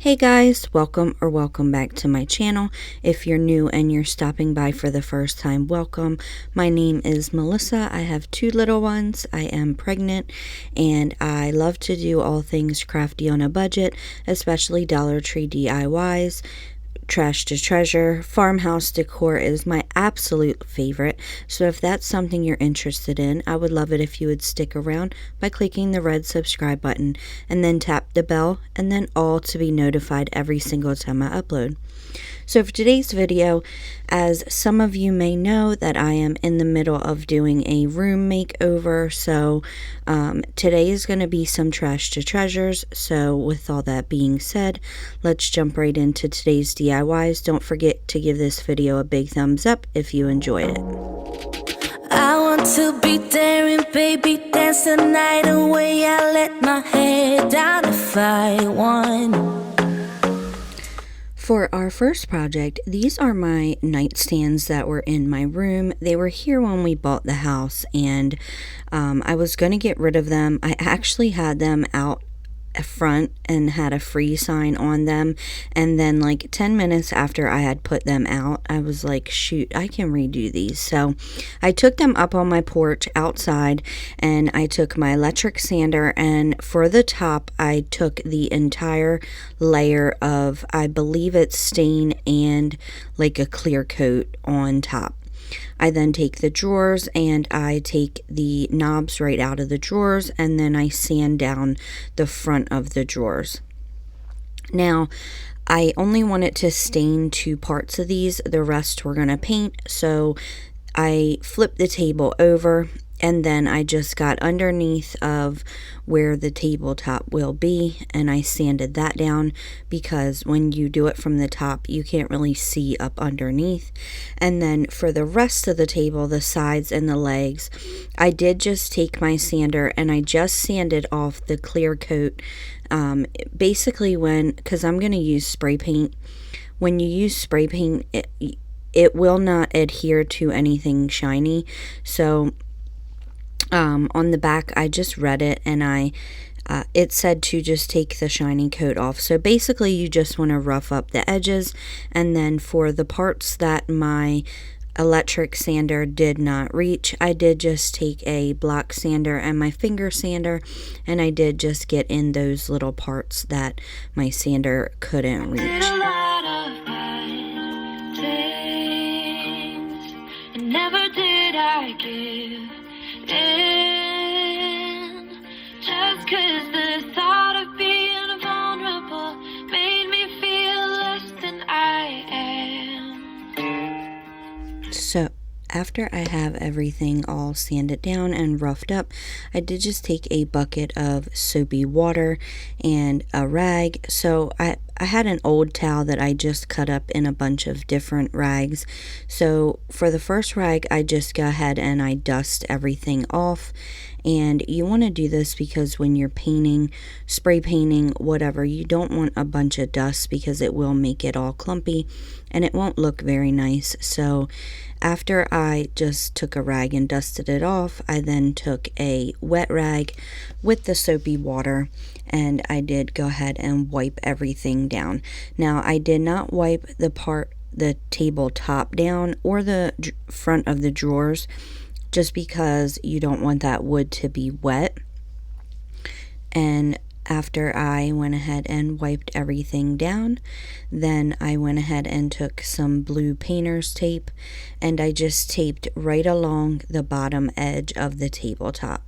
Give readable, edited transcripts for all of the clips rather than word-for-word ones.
Hey guys, welcome back to my channel. If you're new and you're stopping by for the first time, welcome. My name is Melissa. I have two little ones. I am pregnant and I love to do all things crafty on a budget, especially Dollar Tree DIYs. Trash to treasure. Farmhouse decor is my absolute favorite, so if that's something you're interested in, I would love it if you would stick around by clicking the red subscribe button and then tap the bell and then all to be notified every single time I upload. So for today's video, as some of you may know, that I am in the middle of doing a room makeover, so today is going to be some trash to treasures. So with all that being said, let's jump right into today's DIYs. Don't forget to give this video a big thumbs up if you enjoyed it. I want to be daring, baby, dance the night away. I let my head down if I won. For our first project, these are my nightstands that were in my room. They were here when we bought the house, and I was going to get rid of them. I actually had them out front and had a free sign on them, and then like 10 minutes after I had put them out, I was like, shoot, I can redo these. So I took them up on my porch outside, and I took my electric sander, and for the top I took the entire layer of, I believe it's stain and like a clear coat on top. I then take the drawers and I take the knobs right out of the drawers, and then I sand down the front of the drawers. Now, I only wanted to stain two parts of these. The rest we're going to paint. So I flipped the table over, and then I just got underneath of where the tabletop will be, and I sanded that down because when you do it from the top, you can't really see up underneath. And then for the rest of the table, the sides and the legs, I did just take my sander and I just sanded off the clear coat. Basically because I'm going to use spray paint. When you use spray paint, it will not adhere to anything shiny. So on the back, I just read it, and it said to just take the shiny coat off. So basically you just want to rough up the edges, and then for the parts that my electric sander did not reach, I did just take a block sander and my finger sander, and I did just get in those little parts that my sander couldn't reach. Never did I give in, just 'cause the thought of being vulnerable made me feel less than I am. So after I have everything all sanded down and roughed up, I did just take a bucket of soapy water and a rag. So I had an old towel that I just cut up in a bunch of different rags. So for the first rag, I just go ahead and I dust everything off. And you want to do this because when you're painting, spray painting, whatever, you don't want a bunch of dust because it will make it all clumpy and it won't look very nice. So after I just took a rag and dusted it off, I then took a wet rag with the soapy water, and I did go ahead and wipe everything down. Now, I did not wipe the tabletop down or the front of the drawers, just because you don't want that wood to be wet. And after I went ahead and wiped everything down, then I went ahead and took some blue painter's tape, and I just taped right along the bottom edge of the tabletop.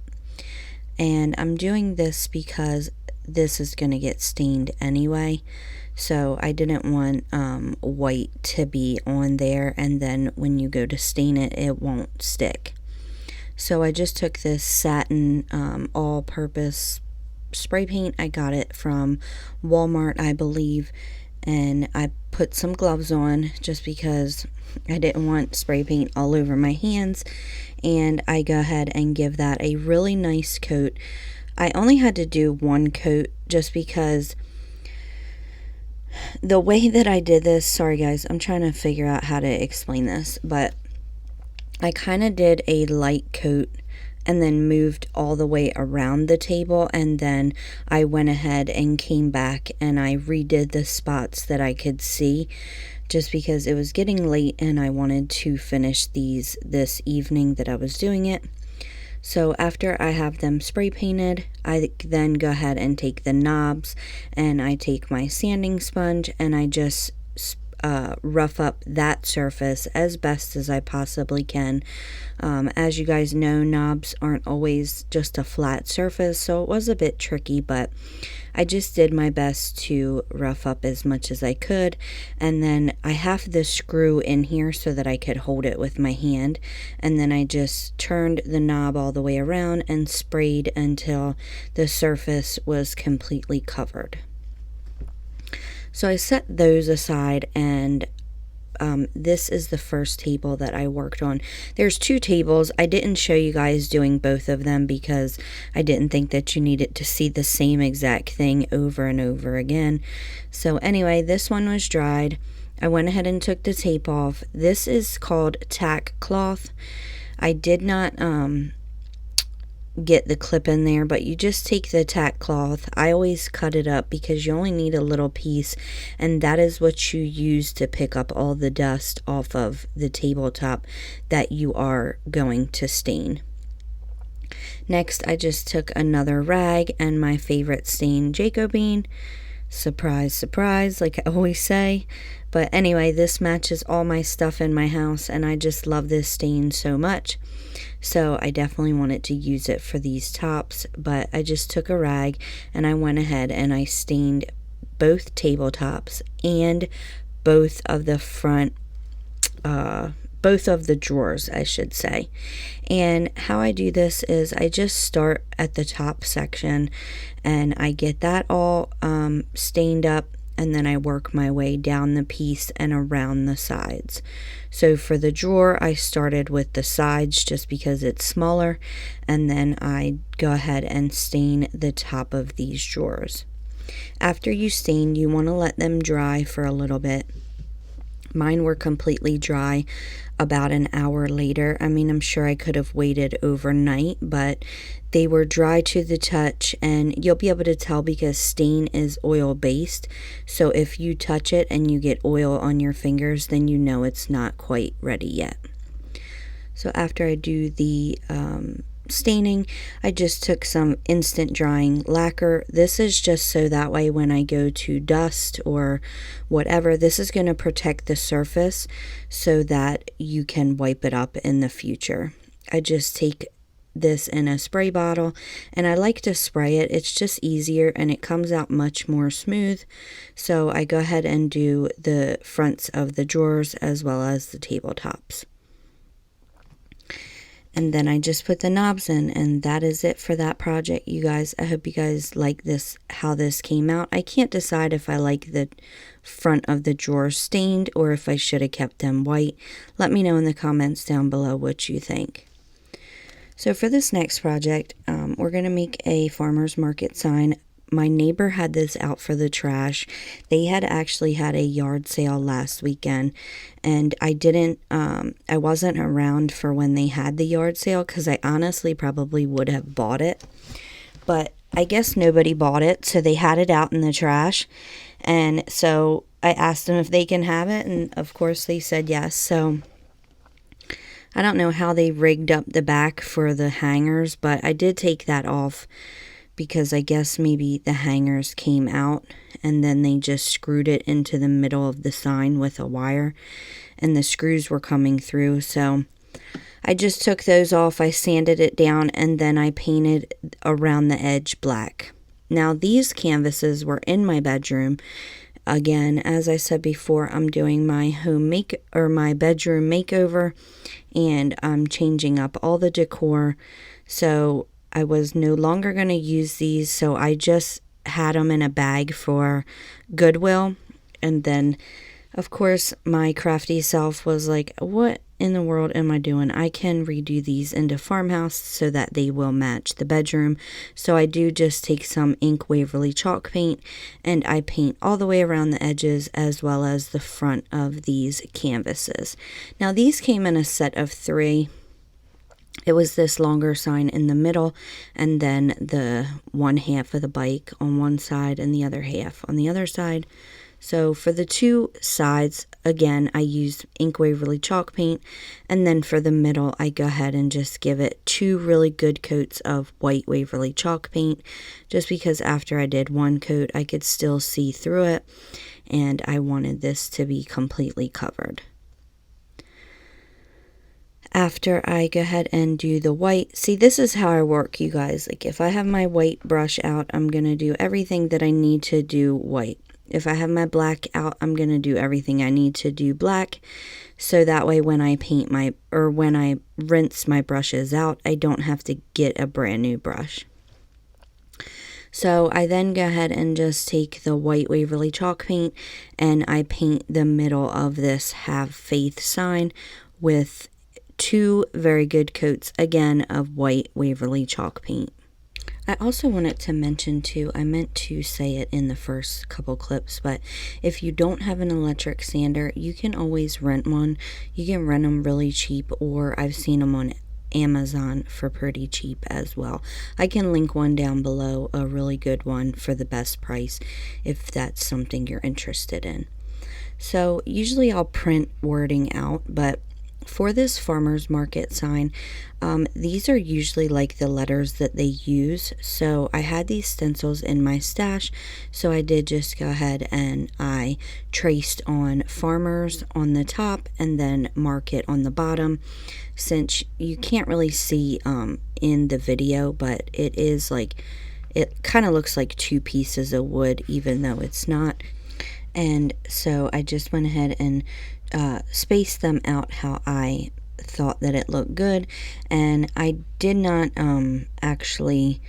And I'm doing this because this is going to get stained anyway, so I didn't want white to be on there, and then when you go to stain it, it won't stick. So I just took this satin all-purpose spray paint. I got it from Walmart, I believe, and I put some gloves on just because I didn't want spray paint all over my hands, and I go ahead and give that a really nice coat. I only had to do one coat just because the way that I did this, sorry guys, I'm trying to figure out how to explain this, but I kind of did a light coat and then moved all the way around the table, and then I went ahead and came back and I redid the spots that I could see, just because it was getting late and I wanted to finish these this evening that I was doing it. So after I have them spray painted, I then go ahead and take the knobs and I take my sanding sponge and I just rough up that surface as best as I possibly can. As you guys know, knobs aren't always just a flat surface, so it was a bit tricky, but I just did my best to rough up as much as I could. And then I have the screw in here so that I could hold it with my hand, and then I just turned the knob all the way around and sprayed until the surface was completely covered. So I set those aside, and this is the first table that I worked on. There's two tables. I didn't show you guys doing both of them because I didn't think that you needed to see the same exact thing over and over again. So anyway, this one was dried. I went ahead and took the tape off. This is called tack cloth. I did not get the clip in there, but you just take the tack cloth. I always cut it up because you only need a little piece, and that is what you use to pick up all the dust off of the tabletop that you are going to stain. Next, I just took another rag and my favorite stain, Jacobine. Surprise, surprise, like I always say. But anyway, this matches all my stuff in my house, and I just love this stain so much. So I definitely wanted to use it for these tops, but I just took a rag and I went ahead and I stained both tabletops and both of the front, both of the drawers, I should say. And how I do this is I just start at the top section and I get that all stained up, and then I work my way down the piece and around the sides. So for the drawer, I started with the sides just because it's smaller, and then I go ahead and stain the top of these drawers. After you stain, you want to let them dry for a little bit. Mine were completely dry about an hour later. I mean, I'm sure I could have waited overnight, but they were dry to the touch, and you'll be able to tell because stain is oil based. So if you touch it and you get oil on your fingers, then you know it's not quite ready yet. So after I do the staining, I just took some instant drying lacquer. This is just so that way when I go to dust or whatever, this is going to protect the surface so that you can wipe it up in the future. I just take this in a spray bottle, and I like to spray it. It's just easier and it comes out much more smooth. So I go ahead and do the fronts of the drawers as well as the tabletops. And then I just put the knobs in, and that is it for that project, you guys. I hope you guys like this, how this came out. I can't decide if I like the front of the drawers stained or if I should have kept them white. Let me know in the comments down below what you think. So for this next project, we're going to make a farmer's market sign. My neighbor had this out for the trash. They had actually had a yard sale last weekend, and I wasn't around for when they had the yard sale because I honestly probably would have bought it. But I guess nobody bought it, so they had it out in the trash. And so I asked them if they can have it, and of course they said yes. So I don't know how they rigged up the back for the hangers, but I did take that off because I guess maybe the hangers came out and then they just screwed it into the middle of the sign with a wire, and the screws were coming through. So I just took those off, I sanded it down, and then I painted around the edge black. Now these canvases were in my bedroom. Again, as I said before, I'm doing my my bedroom makeover, and I'm changing up all the decor. So I was no longer going to use these, so I just had them in a bag for Goodwill. And then, of course, my crafty self was like, what in the world am I doing? I can redo these into Farmhouse so that they will match the bedroom. So I do just take some ink Waverly chalk paint, and I paint all the way around the edges as well as the front of these canvases. Now these came in a set of 3. It was this longer sign in the middle, and then the one half of the bike on one side and the other half on the other side. So for the two sides, again, I used ink Waverly chalk paint, and then for the middle, I go ahead and just give it 2 really good coats of white Waverly chalk paint, just because after I did one coat, I could still see through it, and I wanted this to be completely covered. After I go ahead and do the white, see, this is how I work, you guys. Like, if I have my white brush out, I'm going to do everything that I need to do white. If I have my black out, I'm going to do everything I need to do black. So that way when I paint when I rinse my brushes out, I don't have to get a brand new brush. So I then go ahead and just take the white Waverly chalk paint and I paint the middle of this Have Faith sign with 2 very good coats, again, of white Waverly chalk paint. I also wanted to mention too, I meant to say it in the first couple clips, but if you don't have an electric sander, you can always rent one. You can rent them really cheap, or I've seen them on Amazon for pretty cheap as well. I can link one down below, a really good one for the best price, if that's something you're interested in. So usually I'll print wording out, but for this farmer's market sign, these are usually like the letters that they use. So I had these stencils in my stash, so I did just go ahead and I traced on farmers on the top and then market on the bottom. Since you can't really see in the video, but it is like, it kind of looks like 2 pieces of wood, even though it's not. And so I just went ahead and spaced them out how I thought that it looked good, and I did not actually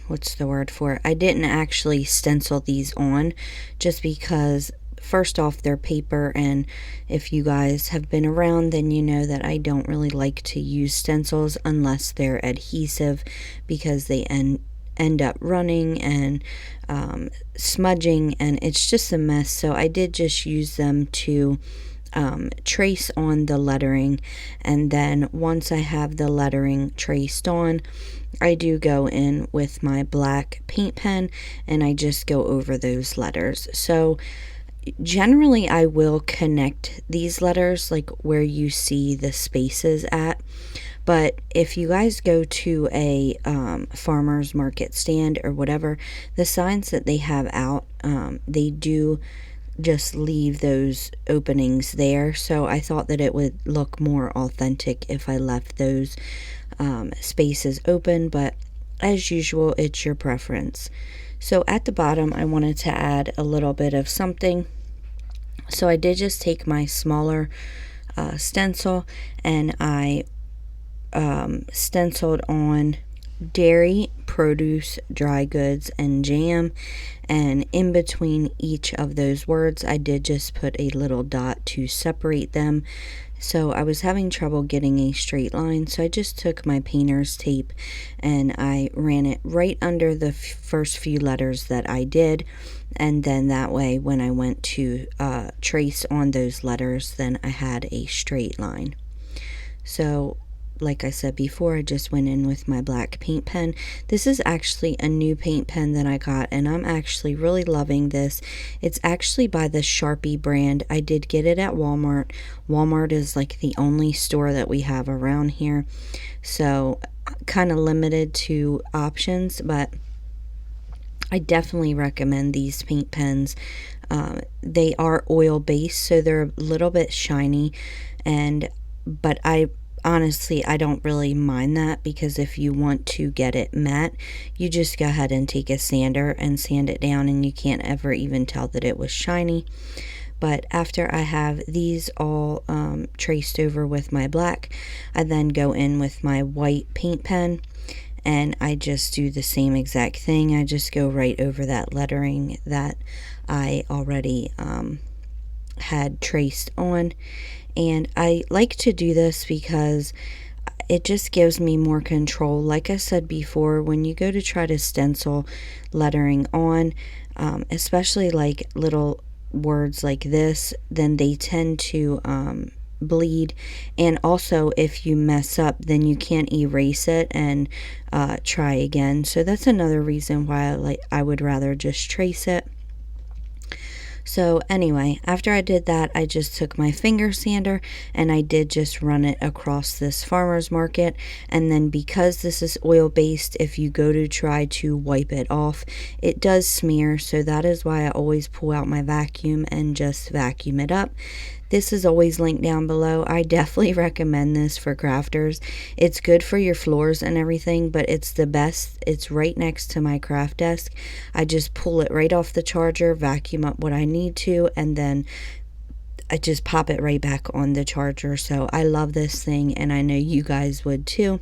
what's the word for it? I didn't actually stencil these on, just because first off, they're paper, and if you guys have been around, then you know that I don't really like to use stencils unless they're adhesive, because they end up running and smudging, and it's just a mess. So I did just use them to trace on the lettering, and then once I have the lettering traced on, I do go in with my black paint pen and I just go over those letters. So generally I will connect these letters like where you see the spaces at. But if you guys go to a farmer's market stand or whatever, the signs that they have out, they do just leave those openings there. So I thought that it would look more authentic if I left those spaces open. But as usual, it's your preference. So at the bottom, I wanted to add a little bit of something. So I did just take my smaller stencil and I stenciled on dairy, produce, dry goods, and jam, and in between each of those words I did just put a little dot to separate them. So I was having trouble getting a straight line, so I just took my painter's tape and I ran it right under the first few letters that I did, and then that way when I went to trace on those letters, then I had a straight line. So like I said before, I just went in with my black paint pen. This is actually a new paint pen that I got, and I'm actually really loving this. It's actually by the Sharpie brand. I did get it at Walmart. Walmart is like the only store that we have around here, so kind of limited to options, but I definitely recommend these paint pens. They are oil based, so they're a little bit shiny, but honestly, I don't really mind that, because if you want to get it matte, you just go ahead and take a sander and sand it down, and you can't ever even tell that it was shiny. But after I have these all traced over with my black, I then go in with my white paint pen and I just do the same exact thing. I just go right over that lettering that I already had traced on. And I like to do this because it just gives me more control. Like I said before, when you go to try to stencil lettering on, especially like little words like this, then they tend to bleed. And also, if you mess up, then you can't erase it and try again. So that's another reason why I would rather just trace it. So anyway, after I did that, I just took my finger sander and I did just run it across this farmer's market. And then because this is oil based, if you go to try to wipe it off, it does smear. So that is why I always pull out my vacuum and just vacuum it up. This is always linked down below. I definitely recommend this for crafters. It's good for your floors and everything, but it's the best. It's right next to my craft desk. I just pull it right off the charger, vacuum up what I need to, and then I just pop it right back on the charger. So I love this thing, and I know you guys would too.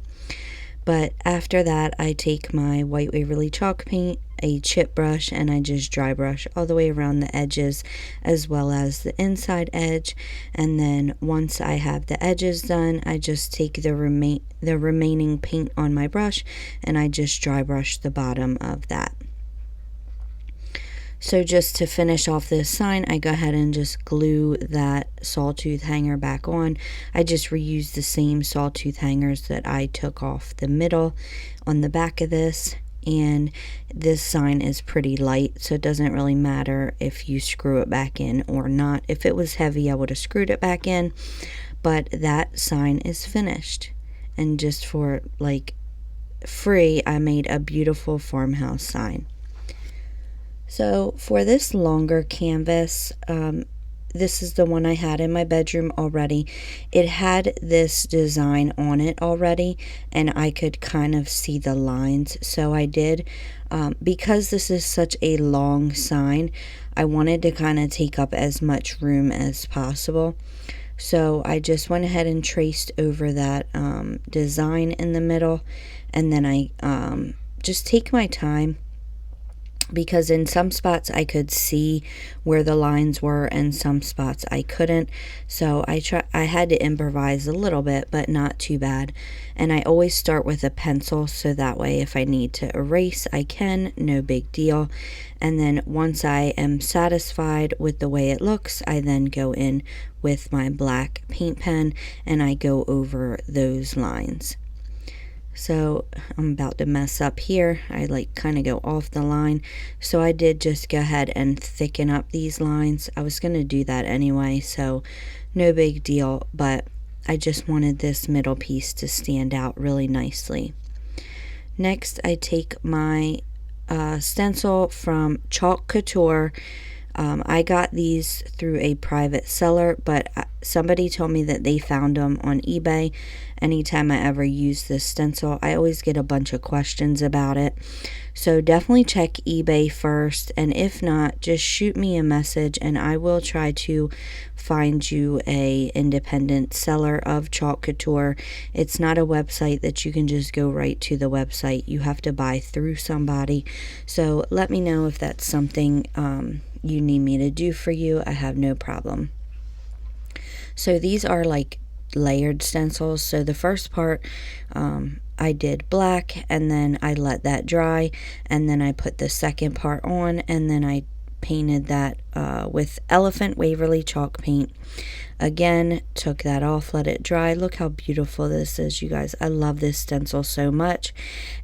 But after that, I take my white Waverly chalk paint, a chip brush, and I just dry brush all the way around the edges as well as the inside edge. And then once I have the edges done, I just take the remaining paint on my brush and I just dry brush the bottom of that. So just to finish off this sign, I go ahead and just glue that sawtooth hanger back on. I just reused the same sawtooth hangers that I took off the middle on the back of this. And this sign is pretty light, so it doesn't really matter if you screw it back in or not. If it was heavy, I would have screwed it back in. But that sign is finished. And just for free, I made a beautiful farmhouse sign. So for this longer canvas, this is the one I had in my bedroom already. It had this design on it already, and I could kind of see the lines. So I did, because this is such a long sign, I wanted to kind of take up as much room as possible. So I just went ahead and traced over that design in the middle, and then I just take my time, because in some spots I could see where the lines were and some spots I couldn't. So I had to improvise a little bit, but not too bad. And I always start with a pencil, so that way if I need to erase, I can, no big deal. And then once I am satisfied with the way it looks, I then go in with my black paint pen and I go over those lines. So I'm about to mess up here. I kind of go off the line. So I did just go ahead and thicken up these lines. I was going to do that anyway, so no big deal. But I just wanted this middle piece to stand out really nicely. Next, I take my stencil from Chalk Couture. I got these through a private seller, but somebody told me that they found them on eBay. Anytime I ever use this stencil, I always get a bunch of questions about it. So definitely check eBay first, and if not, just shoot me a message and I will try to find you a independent seller of Chalk Couture. It's not a website that you can just go right to the website. You have to buy through somebody. So let me know if that's something you need me to do for you. I have no problem. So these are layered stencils. So the first part I did black, and then I let that dry, and then I put the second part on, and then I painted that with Elephant Waverly chalk paint. Again, took that off, let it dry. Look how beautiful this is, you guys. I love this stencil so much.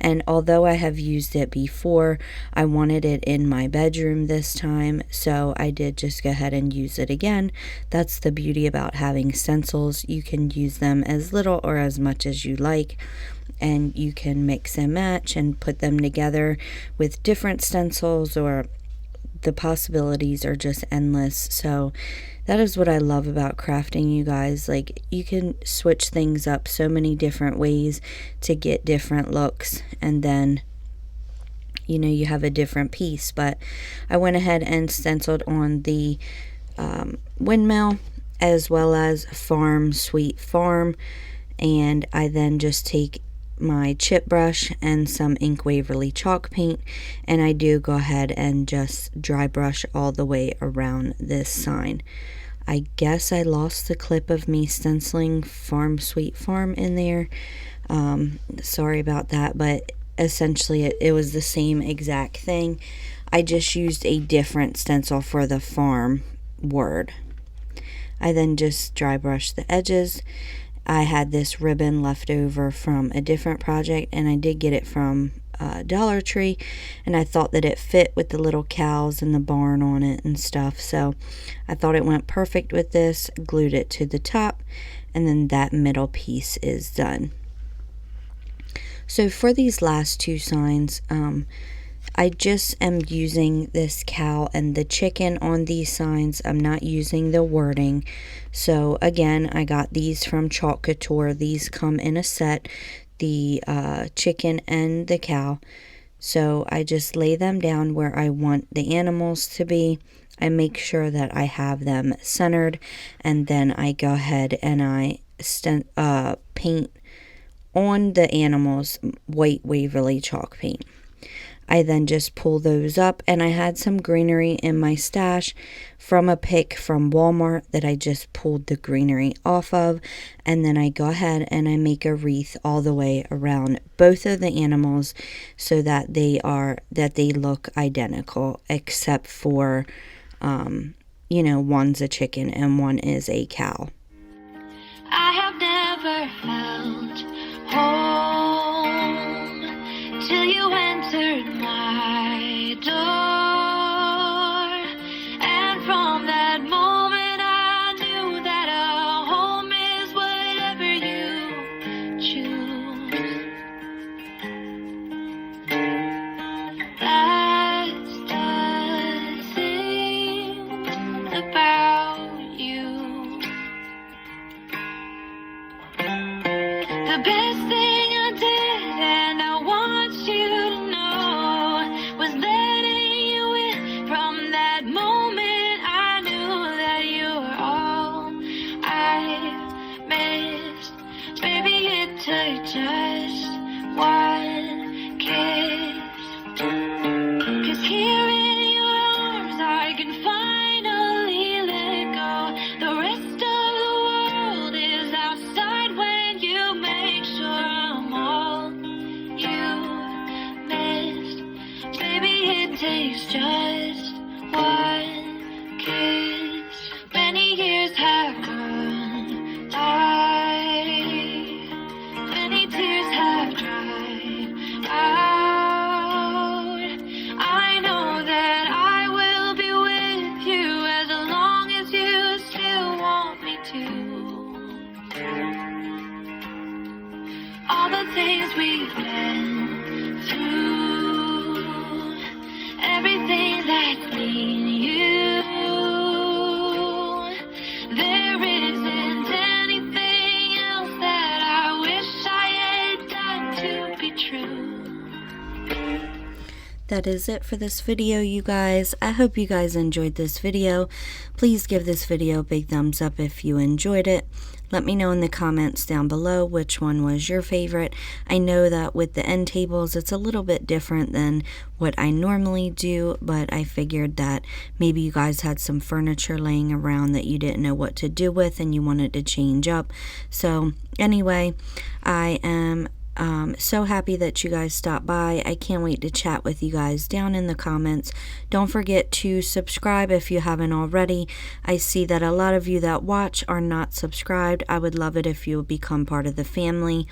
And although I have used it before, I wanted it in my bedroom this time, so I did just go ahead and use it again. That's the beauty about having stencils. You can use them as little or as much as you like, and you can mix and match and put them together with different stencils, or the possibilities are just endless. So that is what I love about crafting, you guys. You can switch things up so many different ways to get different looks, and then you have a different piece. But I went ahead and stenciled on the windmill as well as Farm Sweet Farm, and I then just take my chip brush and some Ink Waverly chalk paint, and I do go ahead and just dry brush all the way around this sign. I guess I lost the clip of me stenciling Farm Sweet Farm in there. Sorry about that, but essentially it was the same exact thing. I just used a different stencil for the farm word. I then just dry brushed the edges. I had this ribbon left over from a different project, and I did get it from Dollar Tree, and I thought that it fit with the little cows and the barn on it and stuff, so I thought it went perfect with this. Glued it to the top, and then that middle piece is done. So for these last two signs, I just am using this cow and the chicken on these signs. I'm not using the wording. So again, I got these from Chalk Couture. These come in a set, the chicken and the cow. So I just lay them down where I want the animals to be. I make sure that I have them centered, and then I go ahead and I paint on the animals white Waverly chalk paint. I then just pull those up, and I had some greenery in my stash from a pick from Walmart that I just pulled the greenery off of, and then I go ahead and I make a wreath all the way around both of the animals so that they look identical, except for one's a chicken and one is a cow. I have never felt home till you entered my door, and from that moment I knew that a home is whatever you choose. That's the thing about you. The best thing I did, and I want you to know, was letting you in. From that moment I knew that you were all I missed. Baby, it took just one kiss. 'Cause here in your arms I can finally let go. The rest of the world is outside when you make sure I'm all you missed. Baby, it takes just one kiss. Many years have gone by, many tears have dried out. I know that I will be with you as long as you still want me to. All the things we've been through, everything that's been you, there isn't anything else that I wish I had done to be true. That is it for this video, you guys. I hope you guys enjoyed this video. Please give this video a big thumbs up if you enjoyed it. Let me know in the comments down below which one was your favorite. I know that with the end tables, it's a little bit different than what I normally do, but I figured that maybe you guys had some furniture laying around that you didn't know what to do with and you wanted to change up. So anyway, I am so happy that you guys stopped by. I can't wait to chat with you guys down in the comments. Don't forget to subscribe if you haven't already. I see that a lot of you that watch are not subscribed. I would love it if you would become part of the family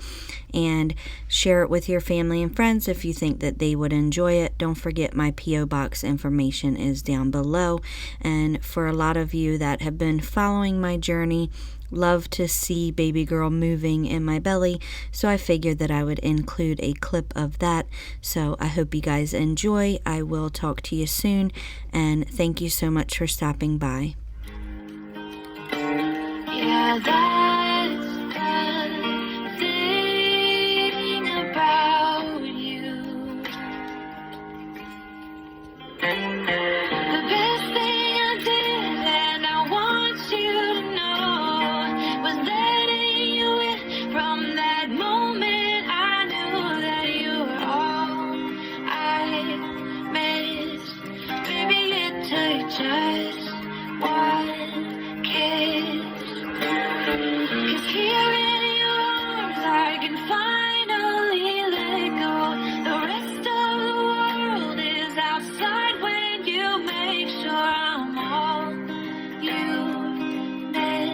and share it with your family and friends if you think that they would enjoy it. Don't forget my P.O. Box information is down below. And for a lot of you that have been following my journey, love to see baby girl moving in my belly, so I figured that I would include a clip of that. So I hope you guys enjoy. I will talk to you soon, and thank you so much for stopping by. Yeah, that's the thing about you. The best thing I did, and I want you to know, was letting you in. From that moment I knew that you were all I missed. Baby, it took just one kiss. 'Cause here in your arms I can finally let go. The rest of the world is outside when you make sure I'm all you miss.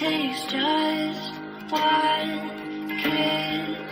takes just one kiss.